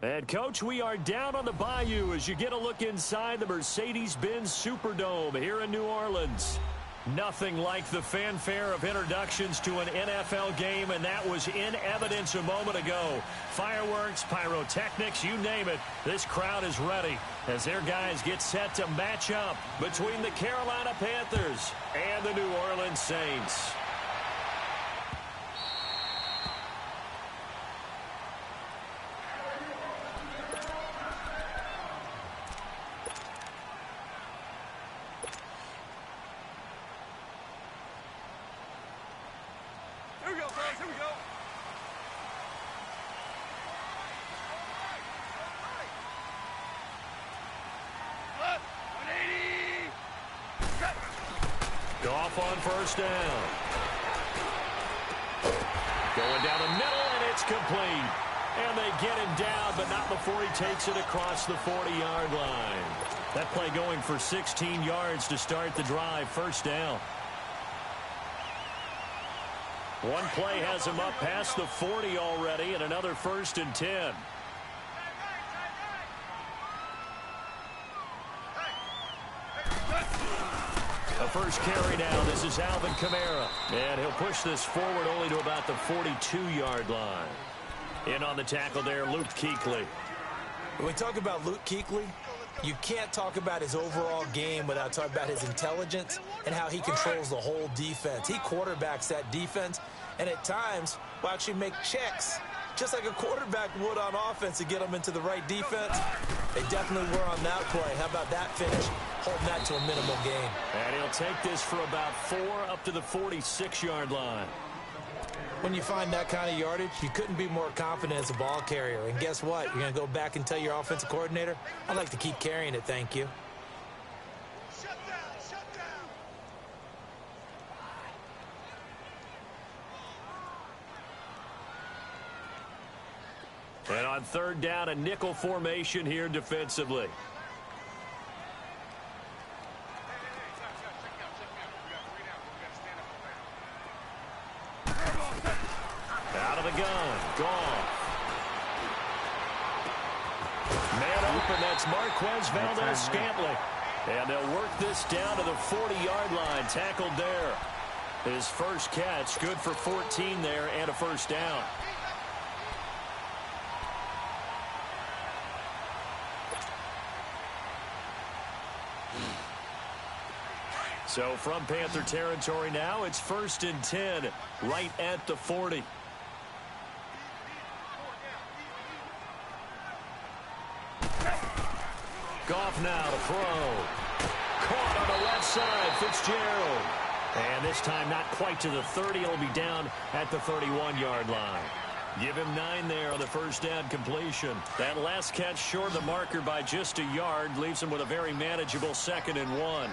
And, Coach, we are down on the bayou as you get a look inside the Mercedes-Benz Superdome here in New Orleans. Nothing like the fanfare of introductions to an NFL game, and that was in evidence a moment ago. Fireworks, pyrotechnics, you name it. This crowd is ready as their guys get set to match up between the Carolina Panthers and the New Orleans Saints. Goff on first down. Going down the middle, and it's complete. And they get him down, but not before he takes it across the 40-yard line. That play going for 16 yards to start the drive. First down. One play has him up past the 40 already, and another 1st and 10. A first carry now. This is Alvin Kamara. And he'll push this forward only to about the 42-yard line. In on the tackle there, Luke Kuechly. When we talk about Luke Kuechly, you can't talk about his overall game without talking about his intelligence and how he controls the whole defense. He quarterbacks that defense, and at times will actually make checks, just like a quarterback would on offense to get them into the right defense. They definitely were on that play. How about that finish? Holding that to a minimal gain. And he'll take this for about 4 up to the 46-yard line. When you find that kind of yardage, you couldn't be more confident as a ball carrier. And guess what? You're going to go back and tell your offensive coordinator, I'd like to keep carrying it, thank you. Shut down. And on third down, a nickel formation here defensively. Out of the gun, Goff. Man open, that's Marquez Valdez-Scantling. And they'll work this down to the 40-yard line, tackled there. His first catch, good for 14 there and a first down. So from Panther territory now, it's 1st and 10, right at the 40. Goff now to throw. Caught on the left side, Fitzgerald. And this time not quite to the 30. It'll be down at the 31-yard line. Give him 9 there on the first down completion. That last catch short of the marker by just a yard leaves him with a very manageable 2nd and 1.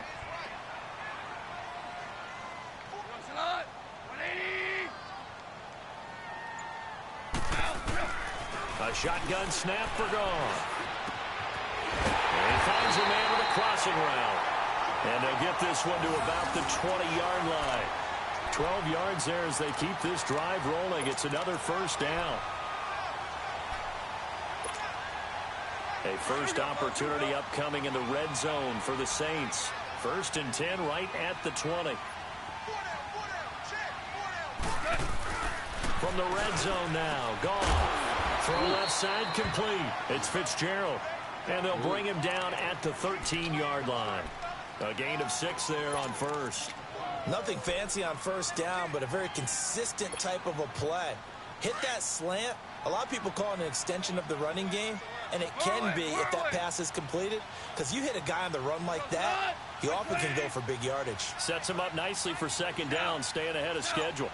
A shotgun snap for Goff. And he finds a man with a crossing route. And they'll get this one to about the 20-yard line. 12 yards there as they keep this drive rolling. It's another first down. A first opportunity upcoming in the red zone for the Saints. 1st and 10 right at the 20. From the red zone now, Goff. Throw left side complete. It's Fitzgerald. And they'll bring him down at the 13-yard line. A gain of 6 there on first. Nothing fancy on first down, but a very consistent type of a play. Hit that slant. A lot of people call it an extension of the running game, and it can be if that pass is completed, because you hit a guy on the run like that, he often can go for big yardage. Sets him up nicely for 2nd down, staying ahead of schedule.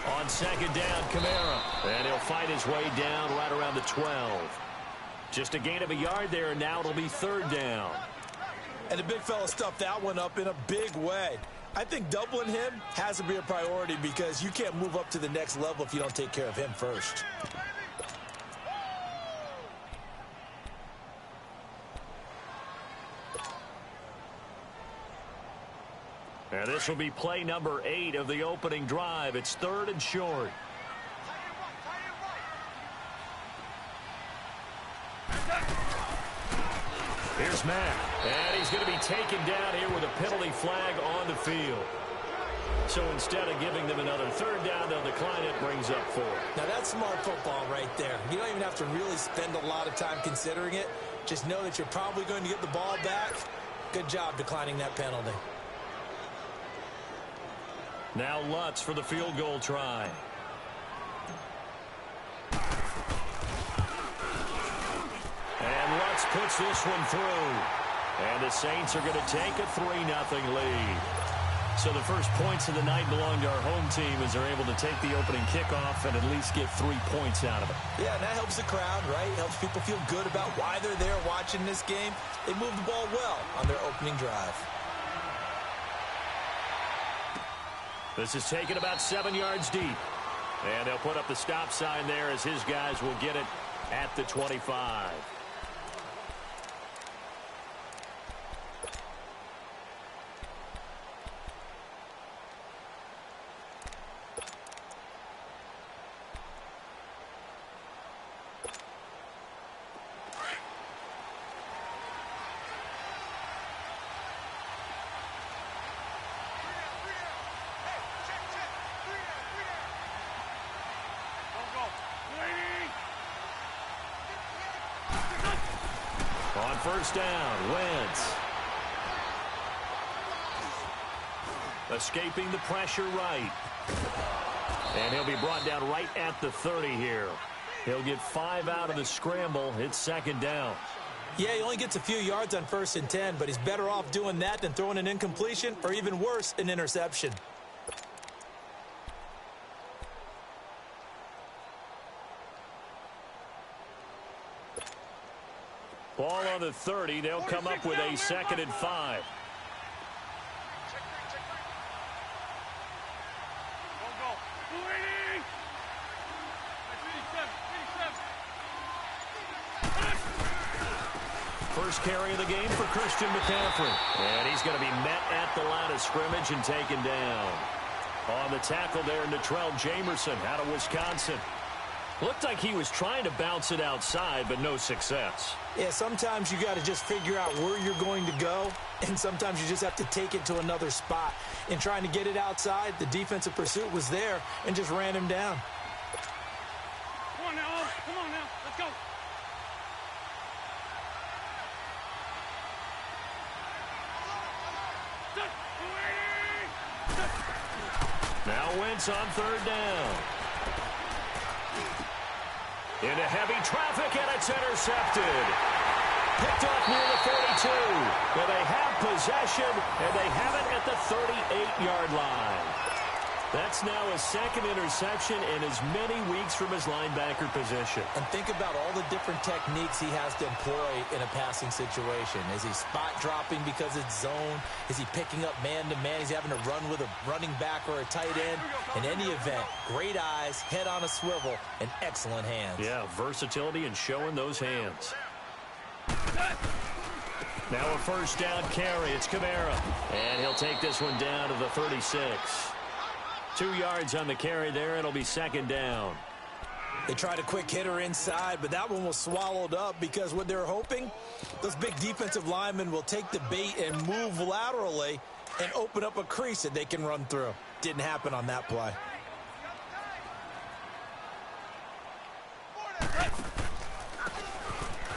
On 2nd down, Kamara. And he'll fight his way down right around the 12. Just a gain of a yard there, and now it'll be 3rd down. And the big fella stuffed that one up in a big way. I think doubling him has to be a priority because you can't move up to the next level if you don't take care of him first. And this will be play number 8 of the opening drive. It's 3rd and short. Here's Matt. And he's going to be taken down here with a penalty flag on the field. So instead of giving them another third down, they'll decline it, brings up 4. Now that's smart football right there. You don't even have to really spend a lot of time considering it. Just know that you're probably going to get the ball back. Good job declining that penalty. Now Lutz for the field goal try. And Lutz puts this one through. And the Saints are going to take a 3-0 lead. So the first points of the night belong to our home team as they're able to take the opening kickoff and at least get 3 points out of it. Yeah, and that helps the crowd, right? Helps people feel good about why they're there watching this game. They moved the ball well on their opening drive. This is taken about 7 yards deep. And they'll put up the stop sign there as his guys will get it at the 25. On first down, Wentz. Escaping the pressure right. And he'll be brought down right at the 30 here. He'll get 5 out of the scramble. It's second down. Yeah, he only gets a few yards on 1st and 10, but he's better off doing that than throwing an incompletion or even worse, an interception. Ball on the 30. They'll come up with a 2nd and 5. First carry of the game for Christian McCaffrey. And he's going to be met at the line of scrimmage and taken down. On the tackle there, Natrell Jamerson out of Wisconsin. Looked like he was trying to bounce it outside, but no success. Yeah, sometimes you got to just figure out where you're going to go, and sometimes you just have to take it to another spot. In trying to get it outside, the defensive pursuit was there and just ran him down. Come on now, come on now, let's go. Now Wentz on third down. Into heavy traffic, and it's intercepted. Picked off near the 42. But they have possession, and they have it at the 38-yard line. That's now a 2nd interception in as many weeks from his linebacker position. And think about all the different techniques he has to employ in a passing situation. Is he spot dropping because it's zone? Is he picking up man-to-man? He's having to run with a running back or a tight end. In any event, great eyes, head on a swivel, and excellent hands. Yeah, versatility and showing those hands. Now a first down carry. It's Kamara. And he'll take this one down to the 36. 2 yards on the carry there. It'll be second down. They tried a quick hitter inside, but that one was swallowed up because what they're hoping, those big defensive linemen will take the bait and move laterally and open up a crease that they can run through. Didn't happen on that play.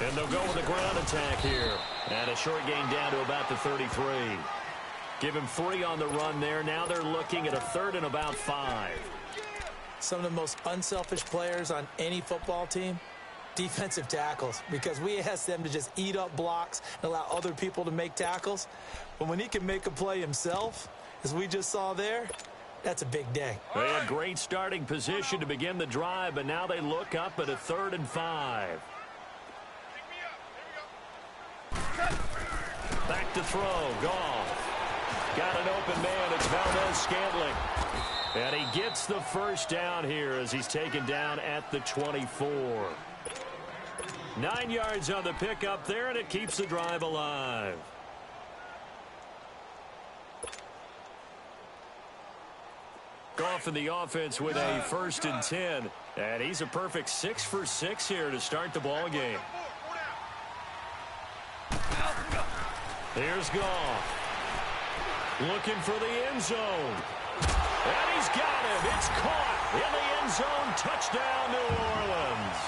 And they'll go with a ground attack here. And a short gain down to about the 33. Give him 3 on the run there. Now they're looking at a 3rd and about 5. Some of the most unselfish players on any football team, defensive tackles, because we ask them to just eat up blocks and allow other people to make tackles. But when he can make a play himself, as we just saw there, that's a big day. They had great starting position to begin the drive, but now they look up at a 3rd and 5. Back to throw. Goff. Got an open man. It's Valdez-Scantling. And he gets the first down here as he's taken down at the 24. 9 yards on the pickup there, and it keeps the drive alive. Goff in the offense with a 1st and 10. And he's a perfect 6 for 6 here to start the ball game. Here's Goff. Looking for the end zone. And he's got him. It's caught in the end zone. Touchdown, New Orleans.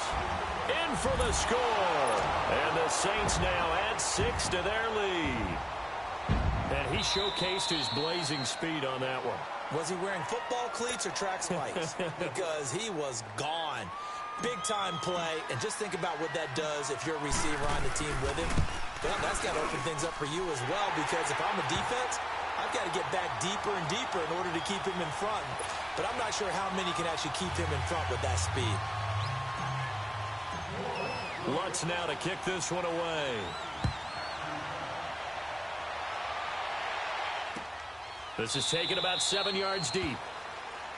In for the score. And the Saints now add 6 to their lead. And he showcased his blazing speed on that one. Was he wearing football cleats or track spikes? Because he was gone. Big-time play. And just think about what that does if you're a receiver on the team with him. Well, that's got to open things up for you as well, because if I'm a defense, I've got to get back deeper and deeper in order to keep him in front. But I'm not sure how many can actually keep him in front with that speed. Lutz now to kick this one away. This is taken about 7 yards deep.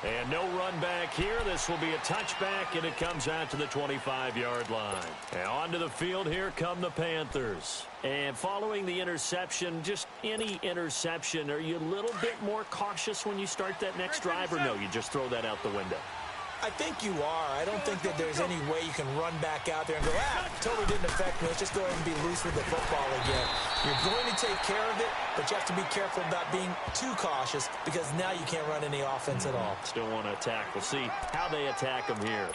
And no run back here. This will be a touchback, and it comes out to the 25-yard line. And onto the field, here come the Panthers. And following the interception, just any interception, are you a little bit more cautious when you start that next drive, or no, you just throw that out the window? I think you are. I don't think that there's any way you can run back out there and go, totally didn't affect me. Let's just go ahead and be loose with the football again. You're going to take care of it, but you have to be careful about being too cautious, because now you can't run any offense at all. Still want to attack. We'll see how they attack them here.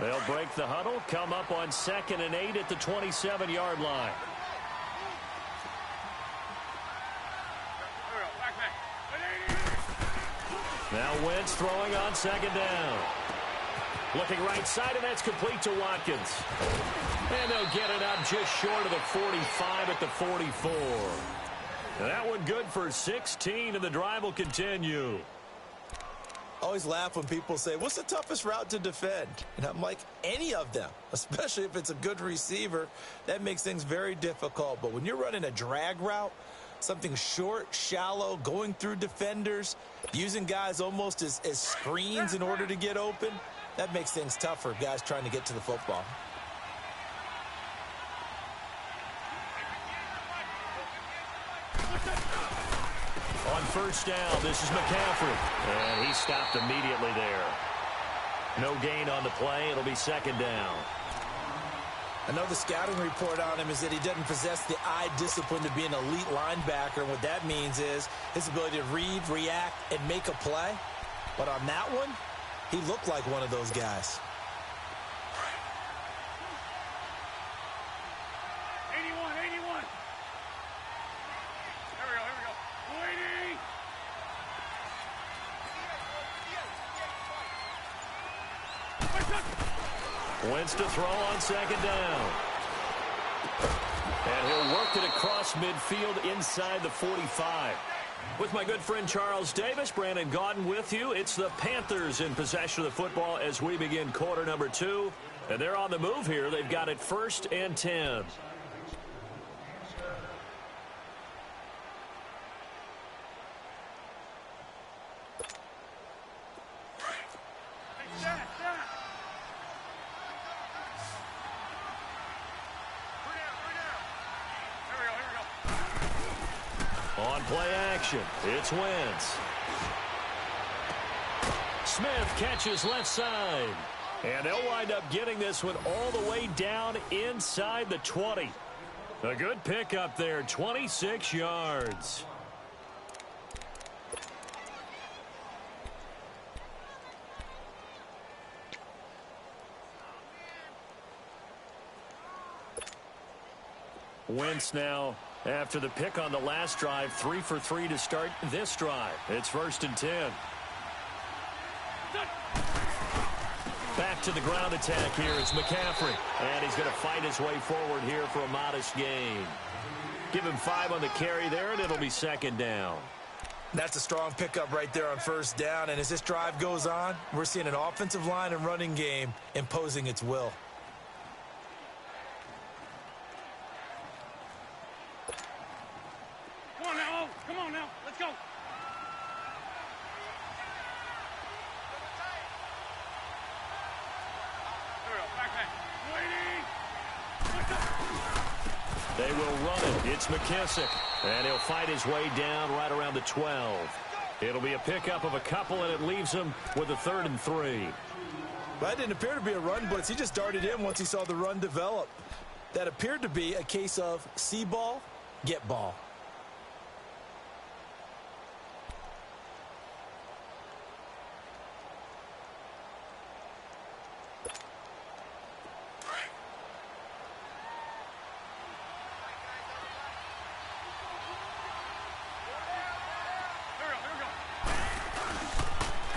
They'll break the huddle, come up on 2nd and 8 at the 27-yard line. Now Wentz throwing on 2nd down. Looking right side, and that's complete to Watkins. And they'll get it up just short of the 45 at the 44. And that one good for 16, and the drive will continue. Always laugh when people say, what's the toughest route to defend? And I'm like, any of them, especially if it's a good receiver. That makes things very difficult. But when you're running a drag route, something short, shallow, going through defenders, using guys almost as screens in order to get open, that makes things tough for guys trying to get to the football. On 1st down, this is McCaffrey. And he stopped immediately there. No gain on the play. It'll be 2nd down. I know the scouting report on him is that he doesn't possess the eye discipline to be an elite linebacker. And what that means is his ability to read, react, and make a play. But on that one, he looked like one of those guys. 81, 81. Here we go. 280. Wentz to throw on 2nd down. And he'll work it across midfield inside the 45. With my good friend Charles Davis, Brandon Gaudin with you. It's the Panthers in possession of the football as we begin quarter number 2. And they're on the move here. They've got it 1st and 10. On play action, it's Wentz. Smith catches left side. And they'll wind up getting this one all the way down inside the 20. A good pickup there, 26 yards. Wentz now, after the pick on the last drive, 3 for 3 to start this drive. It's 1st and 10. Back to the ground attack here. It's McCaffrey. And he's going to fight his way forward here for a modest gain. Give him 5 on the carry there, and it'll be 2nd down. That's a strong pickup right there on 1st down. And as this drive goes on, we're seeing an offensive line and running game imposing its will. Come on now. Let's go. They will run it. It's McKissick. And he'll fight his way down right around the 12. It'll be a pickup of a couple, and it leaves him with a 3rd and 3. Well, that didn't appear to be a run blitz. He just darted in once he saw the run develop. That appeared to be a case of see ball, get ball.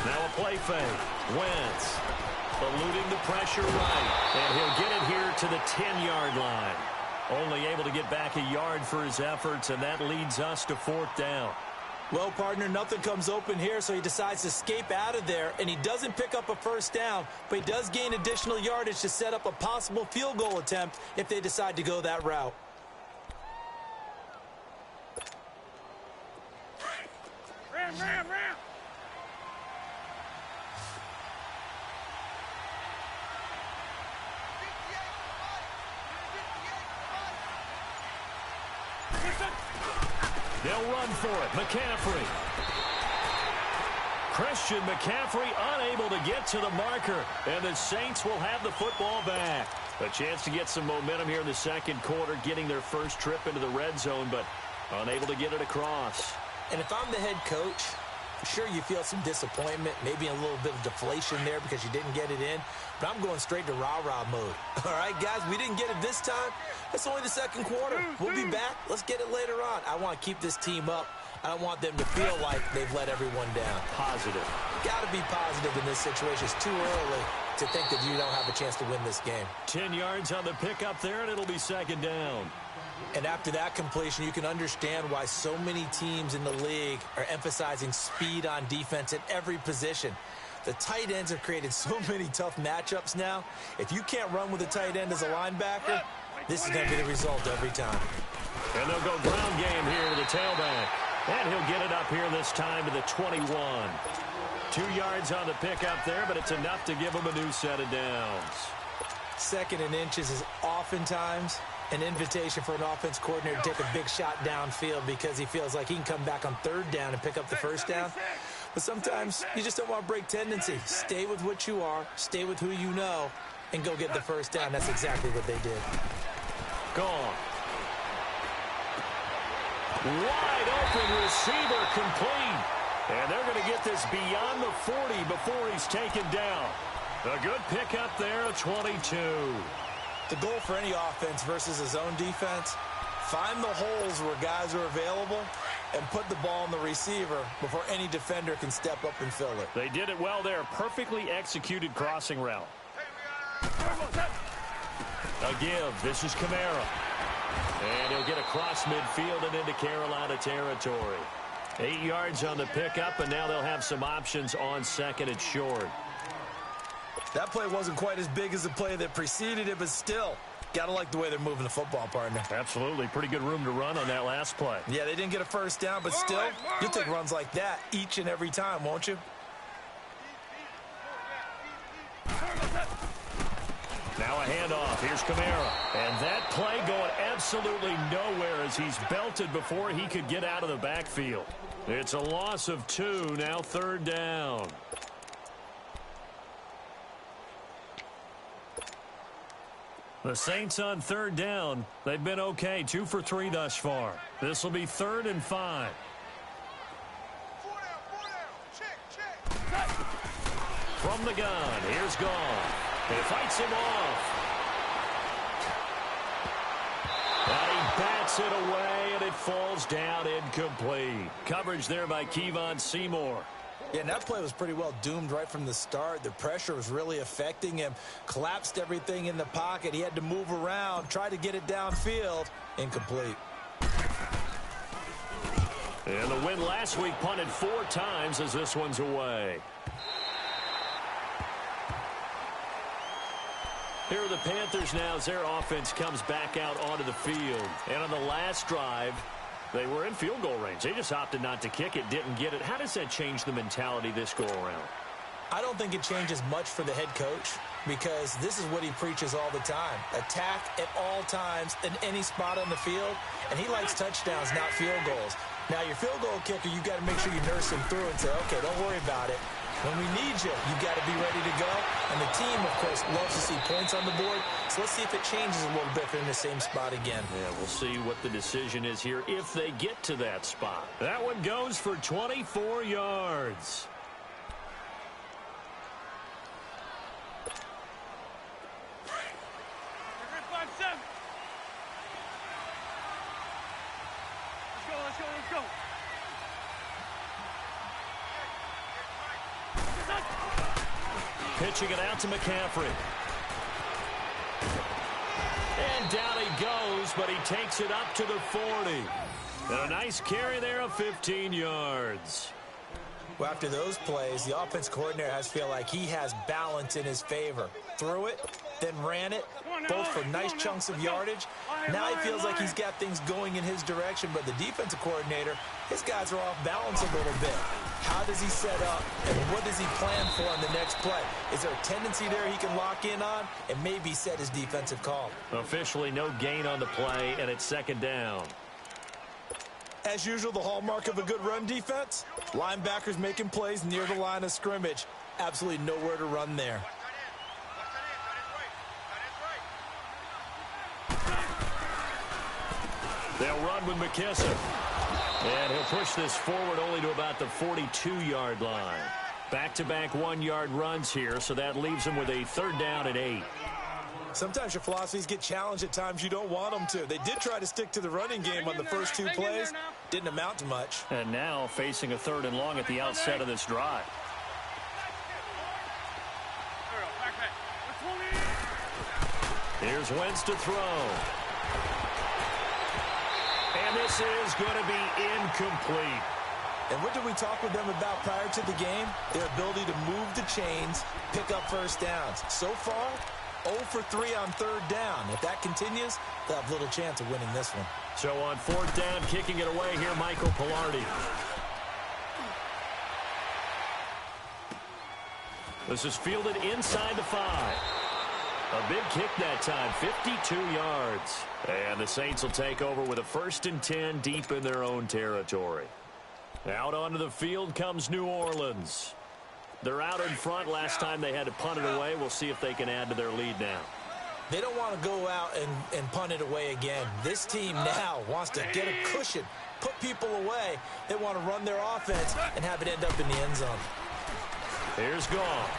Now a play fake. Wentz eluding the pressure right. And he'll get it here to the 10-yard line. Only able to get back a yard for his efforts, and that leads us to 4th down. Well, partner, nothing comes open here, so he decides to escape out of there, and he doesn't pick up a first down, but he does gain additional yardage to set up a possible field goal attempt if they decide to go that route. Ram. They'll run for it. McCaffrey. Christian McCaffrey unable to get to the marker, and the Saints will have the football back. A chance to get some momentum here in the second quarter, getting their first trip into the red zone, but unable to get it across. And if I'm the head coach, sure you feel some disappointment, maybe a little bit of deflation there because you didn't get it in, but I'm going straight to rah-rah mode. All right, guys, we didn't get it this time. It's only the second quarter. We'll be back. Let's get it later on. I want to keep this team up. I don't want them to feel like they've let everyone down. Positive. Got to be positive in this situation. It's too early to think that you don't have a chance to win this game. 10 yards on the pickup there, and it'll be second down. And after that completion, you can understand why so many teams in the league are emphasizing speed on defense at every position. The tight ends have created so many tough matchups now. If you can't run with a tight end as a linebacker, this is going to be the result every time. And they'll go ground game here to the tailback. And he'll get it up here this time to the 21. 2 yards on the pickup there, but it's enough to give him a new set of downs. 2nd and inches is oftentimes an invitation for an offense coordinator to take a big shot downfield because he feels like he can come back on 3rd down and pick up the first down. But sometimes you just don't want to break tendency. Stay with what you are, stay with who you know, and go get the first down. That's exactly what they did. Gone. Wide open receiver complete. And they're going to get this beyond the 40 before he's taken down. A good pickup there, a 22. The goal for any offense versus a zone defense, find the holes where guys are available and put the ball in the receiver before any defender can step up and fill it. They did it well there. Perfectly executed crossing route. A give. This is Kamara. And he'll get across midfield and into Carolina territory. 8 yards on the pickup, and now they'll have some options on 2nd and short. That play wasn't quite as big as the play that preceded it, but still, got to like the way they're moving the football, partner. Absolutely. Pretty good room to run on that last play. Yeah, they didn't get a first down, but still, you'll take runs like that each and every time, won't you? Now a handoff. Here's Kamara. And that play going absolutely nowhere as he's belted before he could get out of the backfield. It's a loss of 2, now 3rd down. The Saints on 3rd down. They've been okay, 2 for 3 thus far. This will be 3rd and 5. From the gun, here's Gone. He fights him off. And he bats it away, and it falls down incomplete. Coverage there by Kevon Seymour. Yeah, and that play was pretty well doomed right from the start. The pressure was really affecting him. Collapsed everything in the pocket. He had to move around, try to get it downfield. Incomplete. And the win last week punted 4 times as this one's away. Here are the Panthers now as their offense comes back out onto the field. And on the last drive, they were in field goal range. They just opted not to kick it, didn't get it. How does that change the mentality this go-around? I don't think it changes much for the head coach because this is what he preaches all the time. Attack at all times in any spot on the field, and he likes touchdowns, not field goals. Now, your field goal kicker, you've got to make sure you nurse him through and say, okay, don't worry about it. When we need you, you've got to be ready to go. And the team, of course, loves to see points on the board. So let's see if it changes a little bit if they're in the same spot again. Yeah, we'll see what the decision is here if they get to that spot. That one goes for 24 yards. Let's go. Pitching it out to McCaffrey. And down he goes, but he takes it up to the 40. And a nice carry there of 15 yards. Well, after those plays, the offense coordinator has to feel like he has balance in his favor. Threw it, then ran it, both for nice chunks of yardage. Now he feels like he's got things going in his direction, but the defensive coordinator, his guys are off balance a little bit. How does he set up, and what does he plan for on the next play? Is there a tendency there he can lock in on and maybe set his defensive call? Officially no gain on the play, and it's second down. As usual, the hallmark of a good run defense, linebackers making plays near the line of scrimmage. Absolutely nowhere to run there. They'll run with McKissick. And he'll push this forward only to about the 42-yard line. Back-to-back one-yard runs here, so that leaves him with a third down and 8. Sometimes your philosophies get challenged at times you don't want them to. They did try to stick to the running game on the first two plays. Didn't amount to much. And now facing a third and long at the outset of this drive. Here's Wentz to throw. And this is going to be incomplete. And what did we talk with them about prior to the game? Their ability to move the chains, pick up first downs. So far, 0 for 3 on third down. If that continues, they'll have little chance of winning this one. So on fourth down, kicking it away here, Michael Pilardi. This is fielded inside the 5. A big kick that time, 52 yards. And the Saints will take over with a 1st and 10 deep in their own territory. Out onto the field comes New Orleans. They're out in front. Last time they had to punt it away. We'll see if they can add to their lead now. They don't want to go out and punt it away again. This team now wants to get a cushion, put people away. They want to run their offense and have it end up in the end zone. Here's Goff.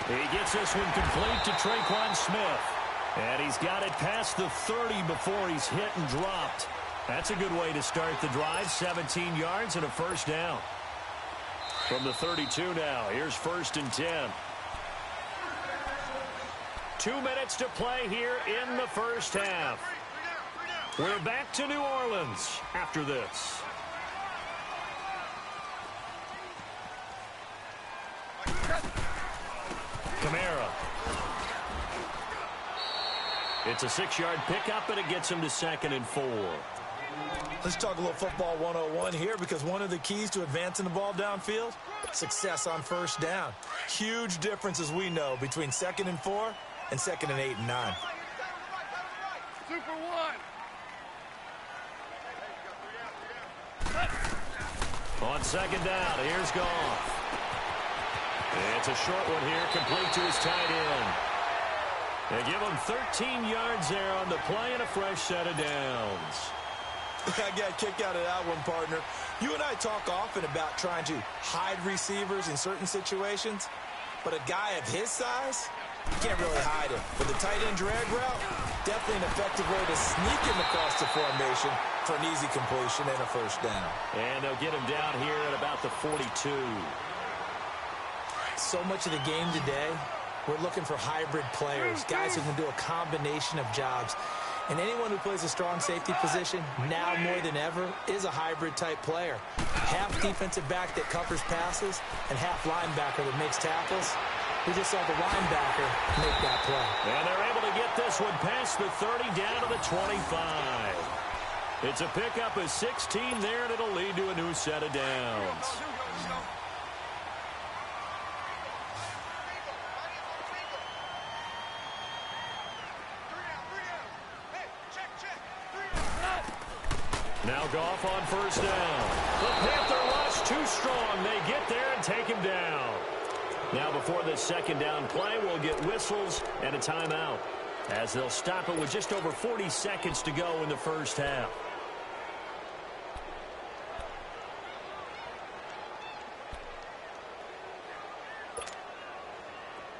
He gets this one complete to Traquan Smith. And he's got it past the 30 before he's hit and dropped. That's a good way to start the drive. 17 yards and a first down. From the 32 now, here's 1st and 10. 2 minutes to play here in the first half. We're back to New Orleans after this. Kamara. It's a 6-yard pickup, and it gets him to 2nd and 4. Let's talk a little football 101 here, because one of the keys to advancing the ball downfield, success on first down. Huge difference, as we know, between 2nd and 4 and 2nd and 8 and 9. Super 1. On 2nd down, here's Goff. It's a short one here, complete to his tight end. They give him 13 yards there on the play and a fresh set of downs. I got a kick out of that one, partner. You and I talk often about trying to hide receivers in certain situations, but a guy of his size, you can't really hide him. With the tight end drag route, definitely an effective way to sneak him across the formation for an easy completion and a first down. And they'll get him down here at about the 42. So much of the game today, we're looking for hybrid players, guys who can do a combination of jobs. And anyone who plays a strong safety position, now more than ever, is a hybrid-type player. Half defensive back that covers passes, and half linebacker that makes tackles. We just saw the linebacker make that play. And they're able to get this one past the 30 down to the 25. It's a pickup of 16 there, and it'll lead to a new set of downs. Now Goff on first down. The Panther rush too strong. They get there, and and take him down. Now before this second down play, we'll get whistles and a timeout, as they'll stop it with just over 40 seconds to go in the first half.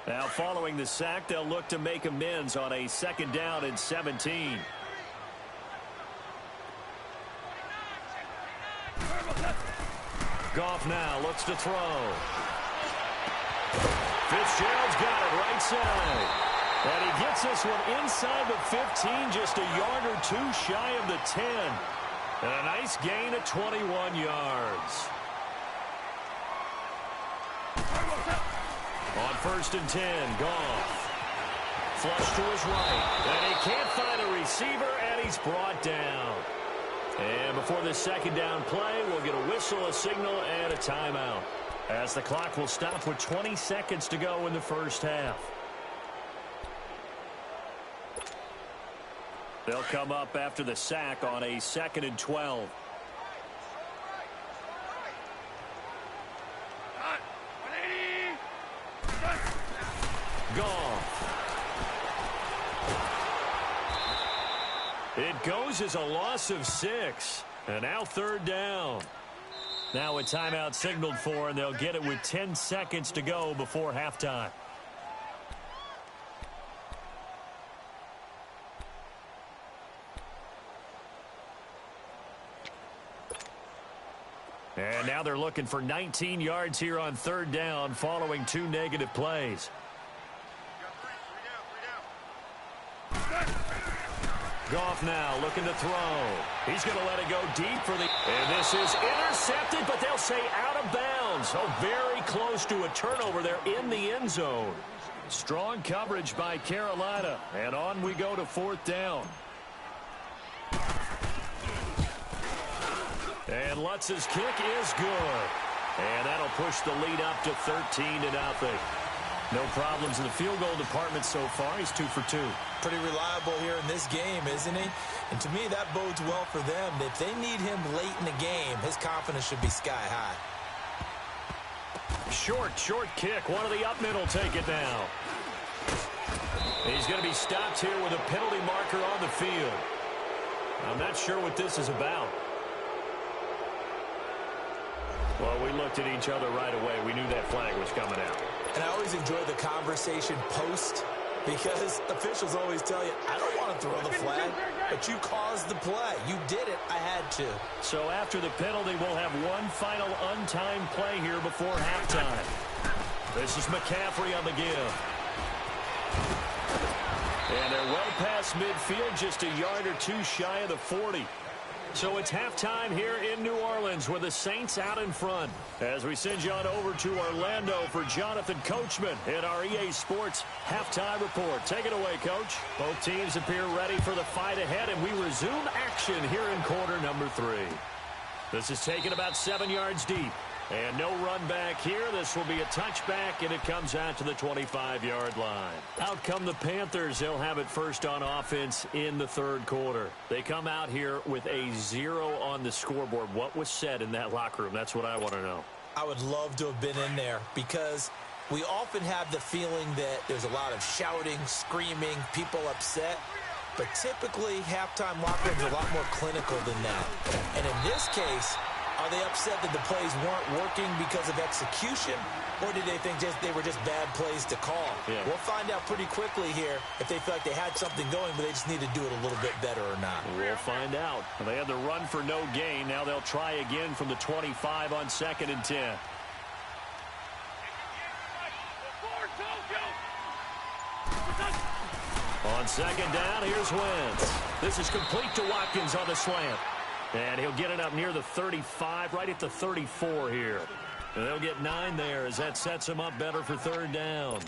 Now following the sack, they'll look to make amends on a second down and 17. Goff now looks to throw. Fitzgerald's got it right side. And he gets this one inside the 15, just a yard or two shy of the 10. And a nice gain of 21 yards. On 1st and 10, Goff. Flush to his right. And he can't find a receiver, and he's brought down. And before this second down play, we'll get a whistle, a signal, and a timeout, as the clock will stop with 20 seconds to go in the first half. They'll come up after the sack on a 2nd and 12. Goff. It goes as a loss of 6. And now 3rd down. Now a timeout signaled for, and they'll get it with 10 seconds to go before halftime. And now they're looking for 19 yards here on 3rd down following 2 negative plays. Goff now looking to throw. He's going to let it go deep for the... And this is intercepted, but they'll say out of bounds. Oh, very close to a turnover there in the end zone. Strong coverage by Carolina. And on we go to 4th down. And Lutz's kick is good. And that'll push the lead up to 13-0. No problems in the field goal department so far. He's 2 for 2. Pretty reliable here in this game, isn't he? And to me, that bodes well for them. If they need him late in the game, his confidence should be sky high. Short kick. One of the up middle take it now. He's going to be stopped here with a penalty marker on the field. I'm not sure what this is about. Well, we looked at each other right away. We knew that flag was coming out. And I always enjoy the conversation post, because officials always tell you, I don't want to throw the flag, but you caused the play. You did it. I had to. So after the penalty, we'll have one final untimed play here before halftime. This is McCaffrey on the give. And they're well past midfield, just a yard or two shy of the 40. So it's halftime here in New Orleans with the Saints out in front. As we send you on over to Orlando for Jonathan Coachman in our EA Sports Halftime Report. Take it away, Coach. Both teams appear ready for the fight ahead, and we resume action here in quarter number 3. This is taken about 7 yards deep. And no run back here. This will be a touchback, and it comes out to the 25-yard line. Out come the Panthers. They'll have it first on offense in the 3rd quarter. They come out here with a 0 on the scoreboard. What was said in that locker room? That's what I want to know. I would love to have been in there, because we often have the feeling that there's a lot of shouting, screaming, people upset. But typically, halftime locker rooms are a lot more clinical than that. And in this case, are they upset that the plays weren't working because of execution, or did they think they were just bad plays to call? Yeah. We'll find out pretty quickly here if they feel like they had something going, but they just need to do it a little bit better or not. We'll find out. They had the run for no gain. Now they'll try again from the 25 on 2nd and 10. On 2nd down, here's Wentz. This is complete to Watkins on the slant. And he'll get it up near the 35, right at the 34 here. And they'll get 9 there as that sets them up better for 3rd down.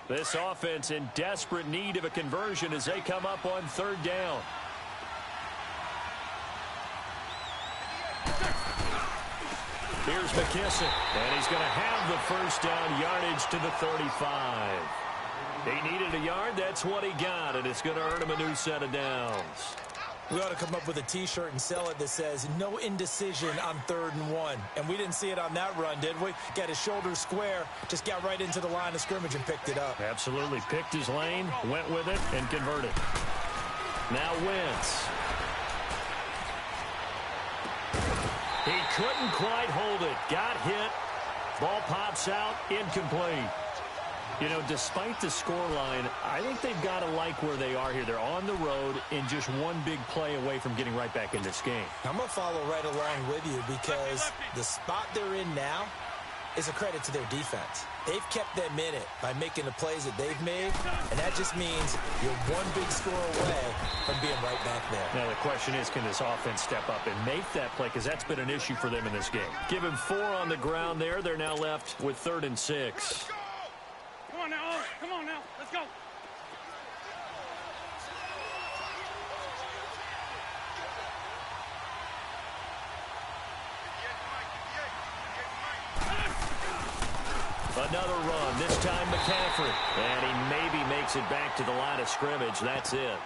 This offense in desperate need of a conversion as they come up on 3rd down. Here's McKissick, and he's going to have the first down yardage to the 35. He needed a yard. That's what he got, and it's going to earn him a new set of downs. We ought to come up with a T-shirt and sell it that says, no indecision on 3rd and 1. And we didn't see it on that run, did we? Got his shoulders square, just got right into the line of scrimmage and picked it up. Absolutely. Picked his lane, went with it, and converted. Now Wentz. He couldn't quite hold it. Got hit. Ball pops out. Incomplete. You know, despite the scoreline, I think they've got to like where they are here. They're on the road and just one big play away from getting right back in this game. I'm going to follow right along with you because the spot they're in now is a credit to their defense. They've kept them in it by making the plays that they've made, and that just means you're one big score away from being right back there. Now the question is, can this offense step up and make that play? Because that's been an issue for them in this game. Give him 4 on the ground there. They're now left with 3rd and 6. Come on now. Come on now. Let's go. Another run, this time McCaffrey. And he maybe makes it back to the line of scrimmage. That's it.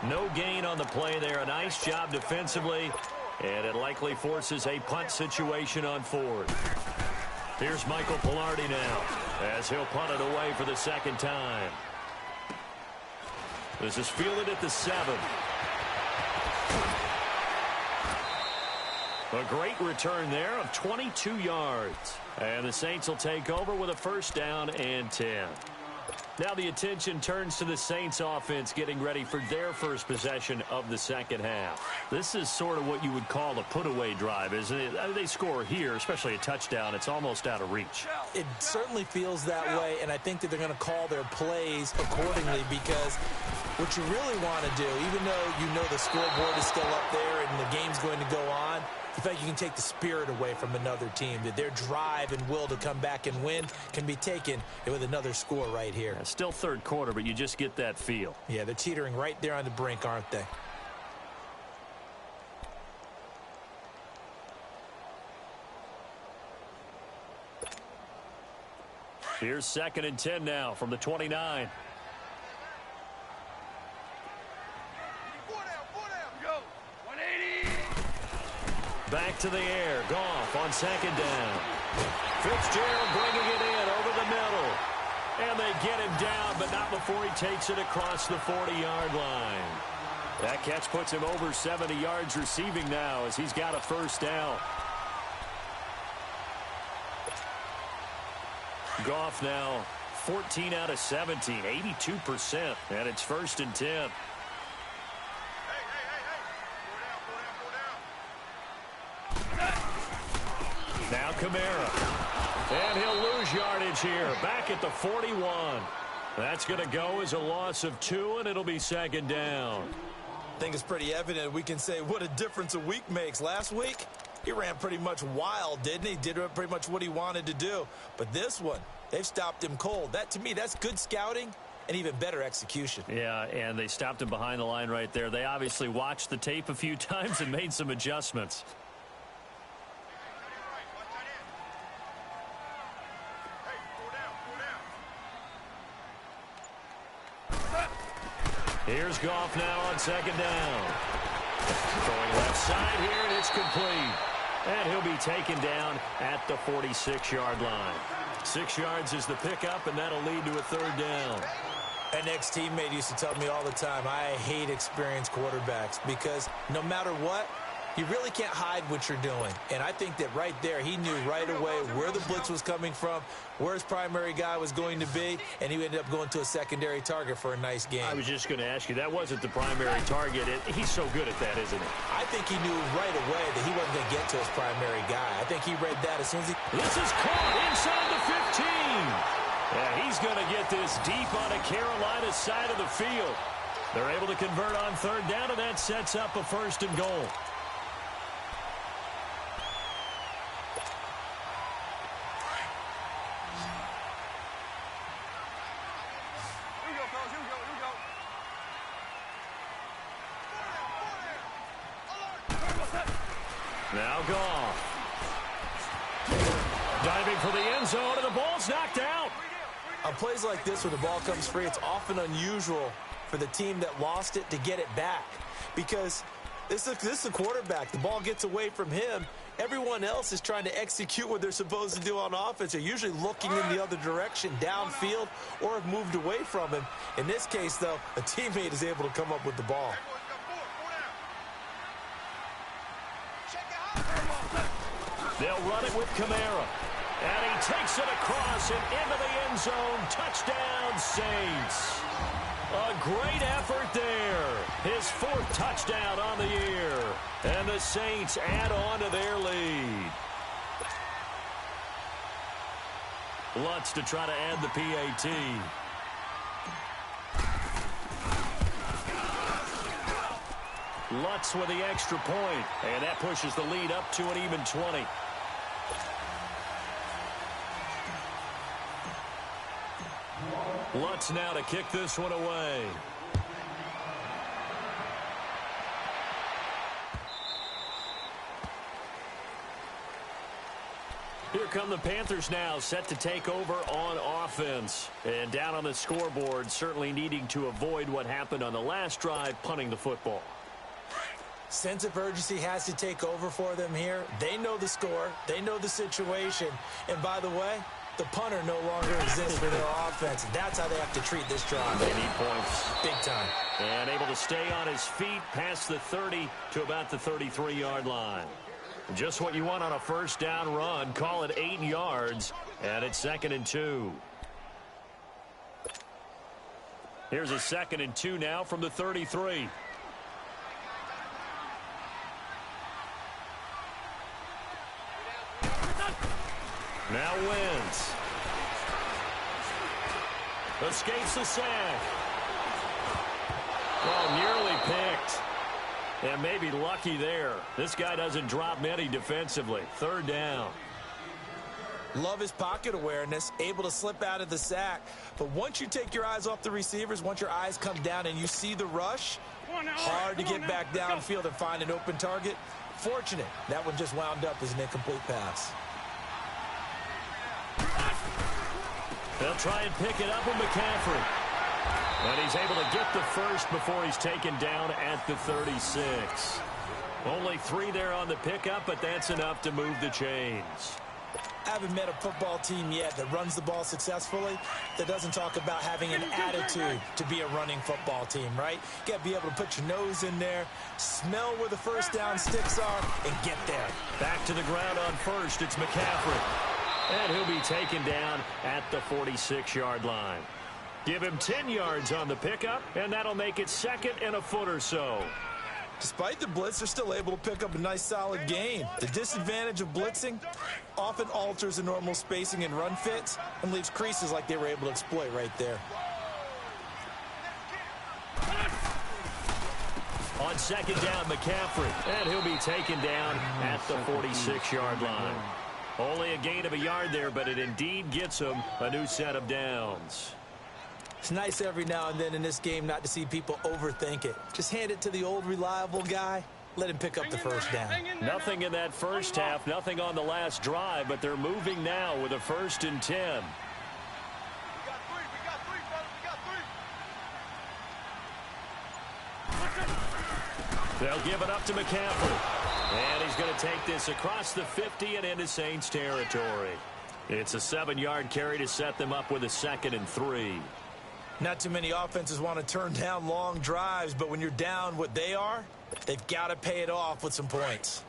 No gain on the play there. A nice job defensively. And it likely forces a punt situation on 4th. Here's Michael Pilardi now as he'll punt it away for the 2nd time. This is fielded at the 7. A great return there of 22 yards. And the Saints will take over with a 1st down and 10. Now the attention turns to the Saints offense getting ready for their first possession of the 2nd half. This is sort of what you would call a put-away drive, isn't it? They score here, especially a touchdown. It's almost out of reach. It certainly feels that way, and I think that they're going to call their plays accordingly because what you really want to do, even though you know the scoreboard is still up there and the game's going to go on, the fact you can take the spirit away from another team, that their drive and will to come back and win can be taken with another score right here. It's still 3rd quarter, but you just get that feel. Yeah, they're teetering right there on the brink, aren't they? Here's 2nd and 10 now from the 29. Back to the air. Goff on 2nd down. Fitzgerald bringing it in over the middle. And they get him down, but not before he takes it across the 40-yard line. That catch puts him over 70 yards receiving now as he's got a 1st down. Goff now 14 out of 17, 82%. And it's 1st and 10. Now Kamara. And he'll lose yardage here. Back at the 41. That's going to go as a loss of 2, and it'll be 2nd down. I think it's pretty evident we can say what a difference a week makes. Last week, he ran pretty much wild, didn't he? Did pretty much what he wanted to do. But this one, they've stopped him cold. That, to me, that's good scouting and even better execution. Yeah, and they stopped him behind the line right there. They obviously watched the tape a few times and made some adjustments. Here's Goff now on 2nd down. Going left side here, and it's complete. And he'll be taken down at the 46-yard line. 6 yards is the pickup, and that'll lead to a 3rd down. An ex-teammate used to tell me all the time, I hate experienced quarterbacks because no matter what, you really can't hide what you're doing. And I think that right there, he knew right away where the blitz was coming from, where his primary guy was going to be, and he ended up going to a secondary target for a nice game. I was just going to ask you, that wasn't the primary target. He's so good at that, isn't he? I think he knew right away that he wasn't going to get to his primary guy. I think he read that as soon as he... This is caught inside the 15. Yeah, he's going to get this deep on a Carolina side of the field. They're able to convert on 3rd down, and that sets up a 1st and goal. Now Goff. Diving for the end zone, and the ball's knocked out. On plays like this where the ball comes free, it's often unusual for the team that lost it to get it back because This is a quarterback. The ball gets away from him. Everyone else is trying to execute what they're supposed to do on offense. They're usually looking in the other direction, downfield, or have moved away from him. In this case, though, a teammate is able to come up with the ball. They'll run it with Kamara. And he takes it across and into the end zone. Touchdown, Saints. A great effort there. His 4th touchdown on the year. And the Saints add on to their lead. Lutz to try to add the PAT. Lutz with the extra point. And that pushes the lead up to an even 20. Lutz now to kick this one away. Here come the Panthers now, set to take over on offense. And down on the scoreboard, certainly needing to avoid what happened on the last drive, punting the football. Sense of urgency has to take over for them here. They know the score. They know the situation. And by the way, the punter no longer exists for their offense. That's how they have to treat this drive. They need points. Big time. And able to stay on his feet past the 30 to about the 33-yard line. Just what you want on a first down run. Call it 8 yards. And it's 2nd and 2. Here's a 2nd and 2 now from the 33. Now wins. Escapes the sack. Oh, nearly picked. And maybe lucky there. This guy doesn't drop many defensively. 3rd down. Love his pocket awareness, able to slip out of the sack. But once you take your eyes off the receivers, once your eyes come down and you see the rush, hard to get back downfield and find an open target. Fortunate, that one just wound up as an incomplete pass. They'll try and pick it up with McCaffrey. And he's able to get the first before he's taken down at the 36. Only 3 there on the pickup, but that's enough to move the chains. I haven't met a football team yet that runs the ball successfully that doesn't talk about having an attitude to be a running football team, right? You got to be able to put your nose in there, smell where the first down sticks are, and get there. Back to the ground on first. It's McCaffrey. And he'll be taken down at the 46-yard line. Give him 10 yards on the pickup, and that'll make it 2nd and a foot or so. Despite the blitz, they're still able to pick up a nice, solid gain. The disadvantage of blitzing often alters the normal spacing and run fits and leaves creases like they were able to exploit right there. On 2nd down, McCaffrey. And he'll be taken down at the 46-yard line. Only a gain of a yard there, but it indeed gets him a new set of downs. It's nice every now and then in this game not to see people overthink it. Just hand it to the old reliable guy. Let him pick up the first down. Nothing in that first half, nothing on the last drive, but they're moving now with a 1st and 10. They'll give it up to McCaffrey. And he's going to take this across the 50 and into Saints territory. It's a 7-yard carry to set them up with a 2nd and 3. Not too many offenses want to turn down long drives, but when you're down what they are, they've got to pay it off with some points.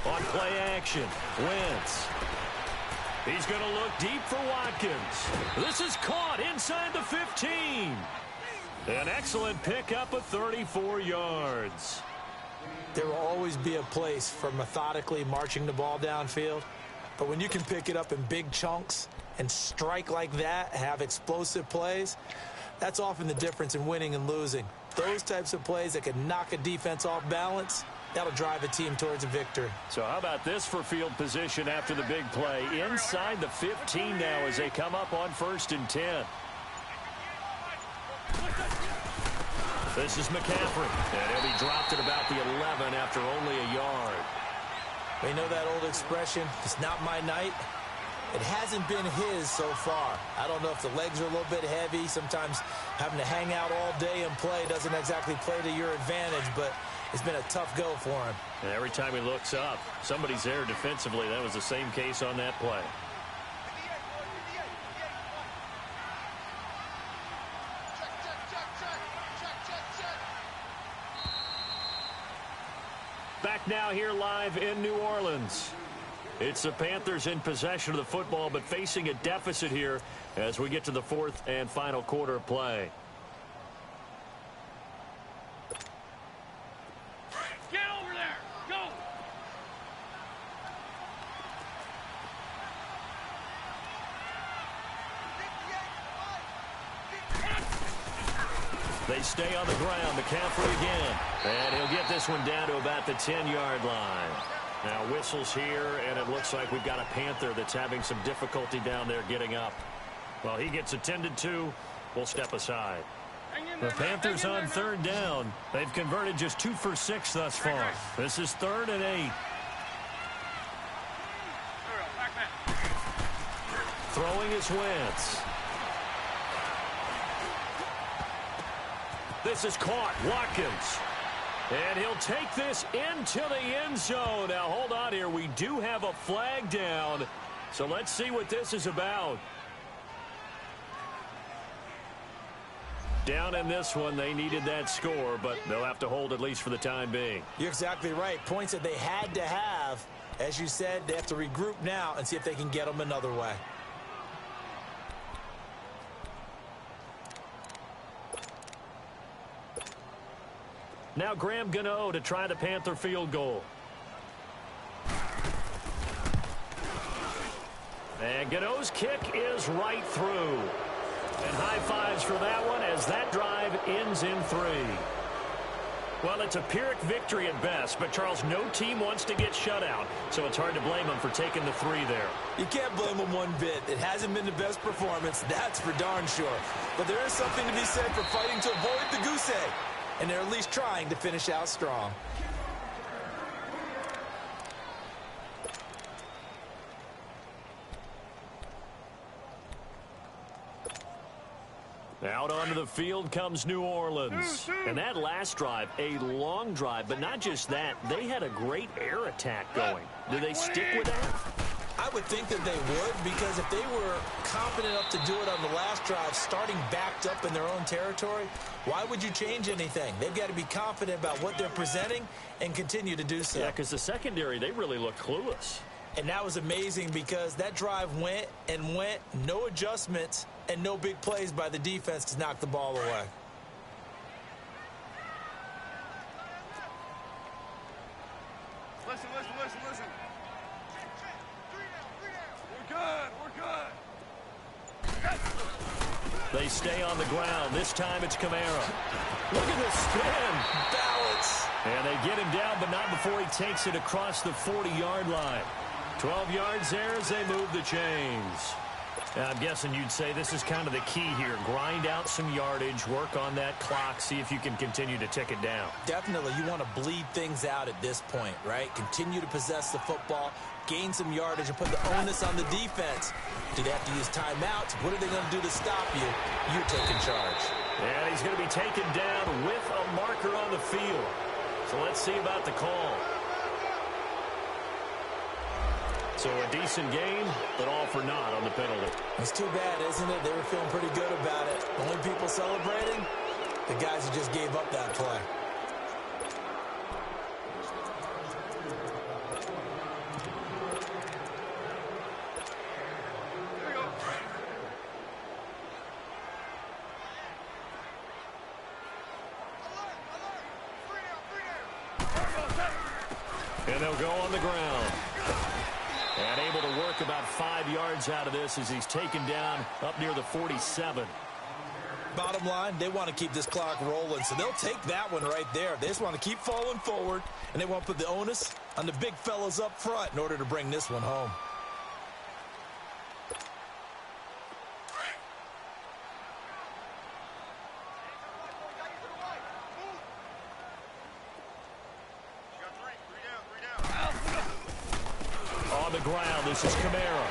On play action, Wentz. He's going to look deep for Watkins. This is caught inside the 15. An excellent pickup of 34 yards. There will always be a place for methodically marching the ball downfield. But when you can pick it up in big chunks and strike like that, have explosive plays, that's often the difference in winning and losing. Those types of plays that can knock a defense off balance, that'll drive a team towards a victory. So how about this for field position after the big play? Inside the 15 now as they come up on 1st and 10. This is McCaffrey. And he'll be dropped at about the 11 after only a yard. We know that old expression, it's not my night. It hasn't been his so far. I don't know if the legs are a little bit heavy. Sometimes having to hang out all day and play doesn't exactly play to your advantage, but it's been a tough go for him. And every time he looks up, somebody's there defensively. That was the same case on that play. Back now here live in New Orleans. It's the Panthers in possession of the football, but facing a deficit here as we get to the fourth and final quarter of play. Get over there. Go. They stay on the ground. McCaffrey again. And he'll get this one down to about the 10-yard line. Now whistles here, and it looks like we've got a Panther that's having some difficulty down there getting up. Well, he gets attended to. We'll step aside. The Panthers on third down. They've converted just 2 for 6 thus far. This is 3rd and 8. Throwing is Wentz. This is caught. Watkins. And he'll take this into the end zone. Now, hold on here. We do have a flag down. So let's see what this is about. Down in this one, they needed that score, but they'll have to hold at least for the time being. You're exactly right. Points that they had to have. As you said, they have to regroup now and see if they can get them another way. Now Graham Gano to try the Panther field goal. And Gano's kick is right through. And high fives for that one as that drive ends in 3. Well, it's a Pyrrhic victory at best, but Charles, no team wants to get shut out, so it's hard to blame them for taking the 3 there. You can't blame them one bit. It hasn't been the best performance, that's for darn sure. But there is something to be said for fighting to avoid the goose egg. And they're at least trying to finish out strong. Out onto the field comes New Orleans. And that last drive, a long drive, but not just that. They had a great air attack going. Do they stick with that? I would think that they would, because if they were confident enough to do it on the last drive, starting backed up in their own territory, why would you change anything? They've got to be confident about what they're presenting and continue to do so. Yeah, because the secondary, they really look clueless. And that was amazing because that drive went and went, no adjustments, and no big plays by the defense to knock the ball away. Listen. We're good. They stay on the ground. This time it's Kamara. Look at the spin. Balance. And they get him down, but not before he takes it across the 40-yard line. 12 yards there as they move the chains. I'm guessing you'd say this is kind of the key here. Grind out some yardage, work on that clock, see if you can continue to tick it down. Definitely, you want to bleed things out at this point, right? Continue to possess the football, gain some yardage, and put the onus on the defense. Do they have to use timeouts? What are they going to do to stop you? You're taking charge. And he's going to be taken down with a marker on the field. So let's see about the call. So a decent game, but all for naught on the penalty. It's too bad, isn't it? They were feeling pretty good about it. The only people celebrating, the guys who just gave up that play. And they'll go on the ground. And able to work about 5 yards out of this as he's taken down up near the 47. Bottom line, they want to keep this clock rolling, so they'll take that one right there. They just want to keep falling forward, and they want to put the onus on the big fellas up front in order to bring this one home. On the ground, this is Kamara.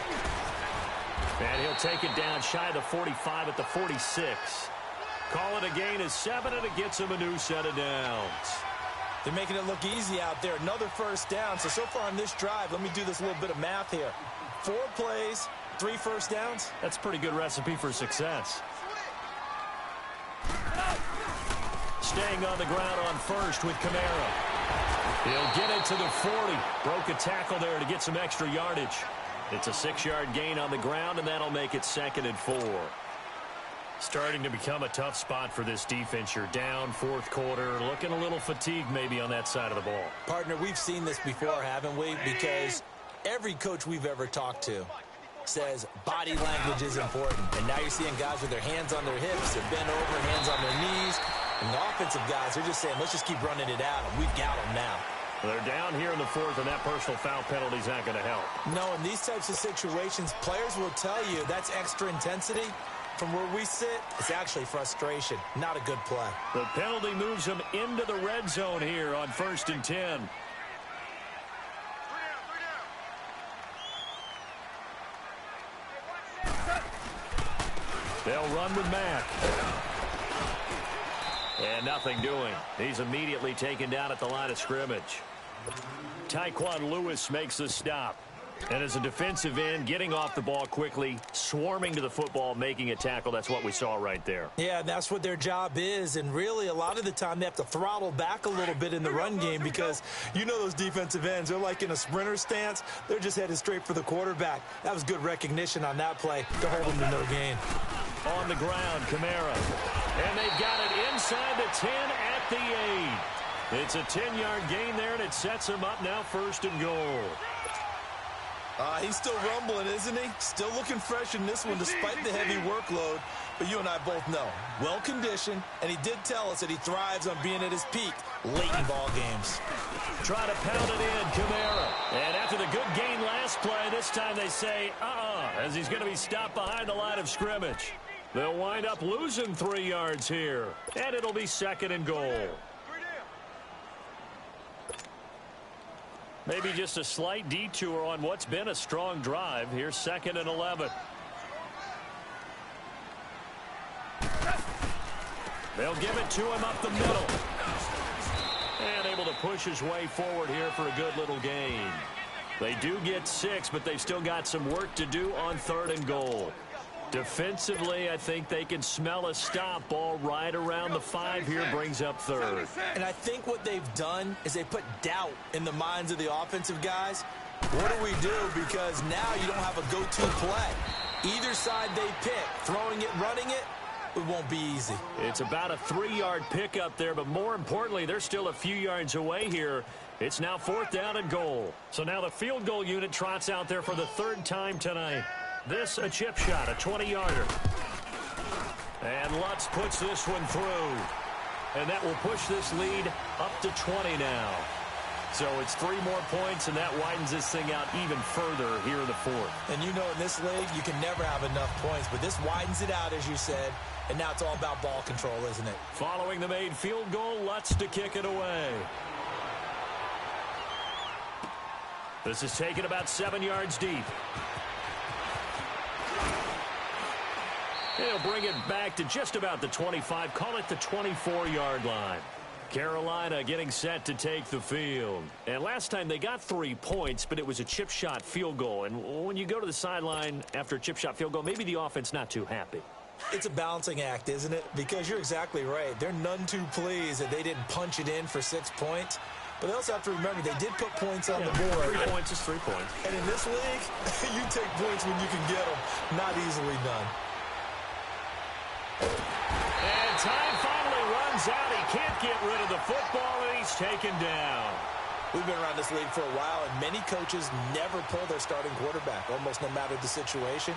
And he'll take it down shy of the 45 at the 46. Call it a gain of 7, and it gets him a new set of downs. They're making it look easy out there. Another first down. So far on this drive, let me do this little bit of math here. 4 plays, 3 first downs. That's a pretty good recipe for success. Staying on the ground on first with Kamara. He'll get it to the 40. Broke a tackle there to get some extra yardage. It's a 6-yard gain on the ground, and that'll make it 2nd and 4. Starting to become a tough spot for this defense. You're down 4th quarter, looking a little fatigued maybe on that side of the ball. Partner, we've seen this before, haven't we? Because every coach we've ever talked to says body language is important. And now you're seeing guys with their hands on their hips, they're bent over, hands on their knees. And the offensive guys, they're just saying, let's just keep running it out, and we've got them now. They're down here in the 4th, and that personal foul penalty is not going to help. No, in these types of situations, players will tell you that's extra intensity. From where we sit, it's actually frustration. Not a good play. The penalty moves them into the red zone here on 1st and 10. They'll run with Mack. And nothing doing. He's immediately taken down at the line of scrimmage. Tyquan Lewis makes the stop. And as a defensive end, getting off the ball quickly, swarming to the football, making a tackle, that's what we saw right there. Yeah, that's what their job is. And really, a lot of the time, they have to throttle back a little bit in the run game because you know those defensive ends, they're like in a sprinter stance. They're just headed straight for the quarterback. That was good recognition on that play to hold them to no gain. On the ground, Kamara. And they've got it inside the 10 at the 8. It's a 10-yard gain there, and it sets them up now 1st and goal. He's still rumbling, isn't he? Still looking fresh in this one despite the heavy workload. But you and I both know, well-conditioned, and he did tell us that he thrives on being at his peak late in ball games. Try to pound it in, Kamara. And after the good gain last play, this time they say, as he's going to be stopped behind the line of scrimmage. They'll wind up losing 3 yards here, and it'll be 2nd and goal. Maybe just a slight detour on what's been a strong drive. Here's 2nd and 11. They'll give it to him up the middle. And able to push his way forward here for a good little gain. They do get 6, but they've still got some work to do on 3rd and goal. Defensively, I think they can smell a stop. Ball right around the 5 here, brings up 3rd. And I think what they've done is they put doubt in the minds of the offensive guys. What do we do? Because now you don't have a go-to play. Either side they pick, throwing it, running it, it won't be easy. It's about a 3-yard pickup there, but more importantly, they're still a few yards away here. It's now 4th down and goal. So now the field goal unit trots out there for the 3rd time tonight. This a chip shot, a 20-yarder. And Lutz puts this one through. And that will push this lead up to 20 now. So it's 3 more points, and that widens this thing out even further here in the 4th. And you know in this league, you can never have enough points. But this widens it out, as you said. And now it's all about ball control, isn't it? Following the made field goal, Lutz to kick it away. This is taken about 7 yards deep. He'll bring it back to just about the 25. Call it the 24-yard line. Carolina getting set to take the field. And last time they got 3 points, but it was a chip shot field goal. And when you go to the sideline after a chip shot field goal, maybe the offense not too happy. It's a balancing act, isn't it? Because you're exactly right. They're none too pleased that they didn't punch it in for 6 points. But they also have to remember they did put points on the board. 3 points is 3 points. And in this league, you take points when you can get them. Not easily done. And time finally runs out. He can't get rid of the football, and he's taken down. We've been around this league for a while, and many coaches never pull their starting quarterback, almost no matter the situation.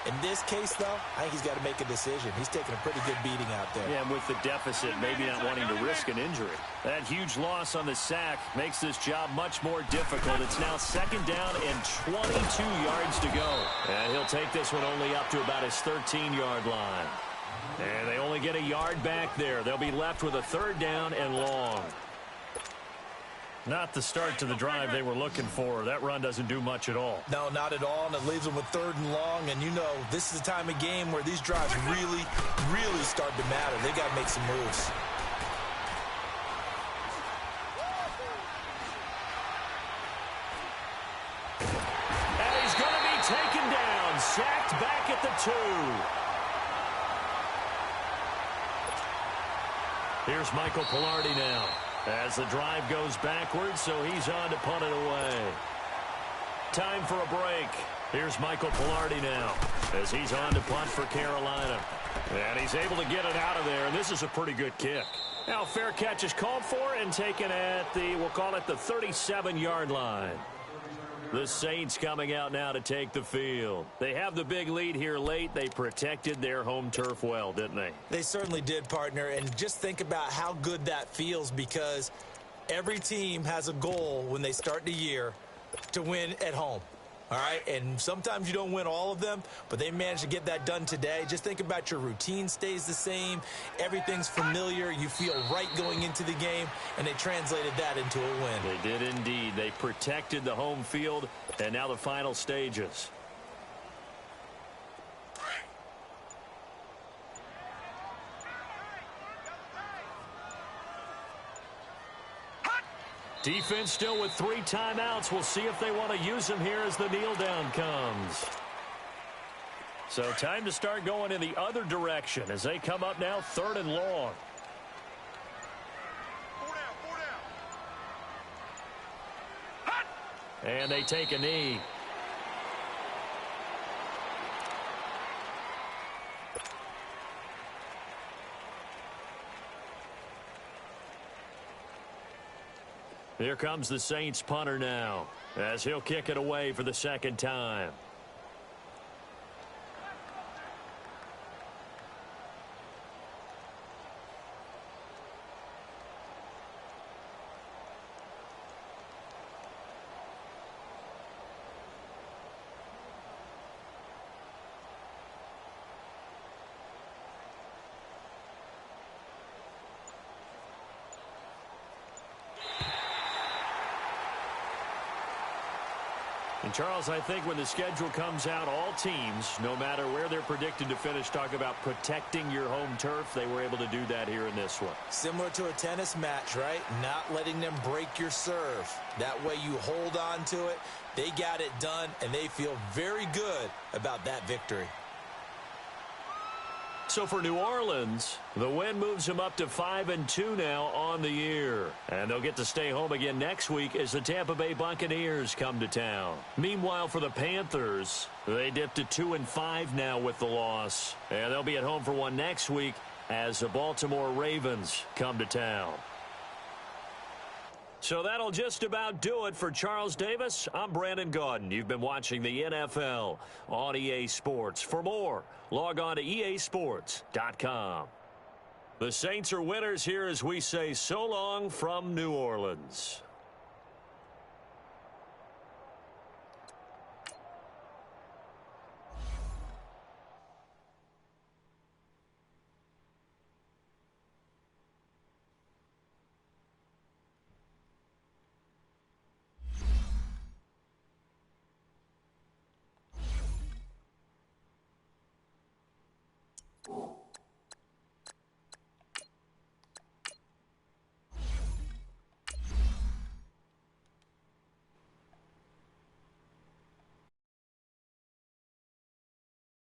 In this case, though, I think he's got to make a decision. He's taking a pretty good beating out there. Yeah, and with the deficit, maybe not wanting to risk an injury. That huge loss on the sack makes this job much more difficult. It's now 2nd down and 22 yards to go. And he'll take this one only up to about his 13-yard line. And they only get a yard back there. They'll be left with a 3rd down and long. Not the start to the drive they were looking for. That run doesn't do much at all. No, not at all, and it leaves them with 3rd and long. And you know, this is the time of game where these drives really, really start to matter. They got to make some moves. And he's going to be taken down, sacked back at the 2. Here's Michael Pilardi now. As the drive goes backwards, so he's on to punt it away. Time for a break. Here's Michael Pilardi now as he's on to punt for Carolina. And he's able to get it out of there, and this is a pretty good kick. Now, fair catch is called for and taken at the, we'll call it the 37-yard line. The Saints coming out now to take the field. They have the big lead here late. They protected their home turf well, didn't they? They certainly did, partner. And just think about how good that feels, because every team has a goal when they start the year to win at home. All right, and sometimes you don't win all of them, but they managed to get that done today. Just think about your routine stays the same. Everything's familiar. You feel right going into the game, and they translated that into a win. They did indeed. They protected the home field, and now the final stages. Defense still with 3 timeouts. We'll see if they want to use them here as the kneel down comes. So time to start going in the other direction as they come up now 3rd and long. 4 down. And they take a knee. Here comes the Saints punter now as he'll kick it away for the 2nd time. And Charles, I think when the schedule comes out, all teams, no matter where they're predicted to finish, talk about protecting your home turf. They were able to do that here in this one. Similar to a tennis match, right? Not letting them break your serve. That way you hold on to it. They got it done, and they feel very good about that victory. So for New Orleans, the win moves them up to 5-2 now on the year. And they'll get to stay home again next week as the Tampa Bay Buccaneers come to town. Meanwhile, for the Panthers, they dip to 2-5 now with the loss. And they'll be at home for one next week as the Baltimore Ravens come to town. So that'll just about do it for Charles Davis. I'm Brandon Gaudin. You've been watching the NFL on EA Sports. For more, log on to easports.com. The Saints are winners here as we say so long from New Orleans.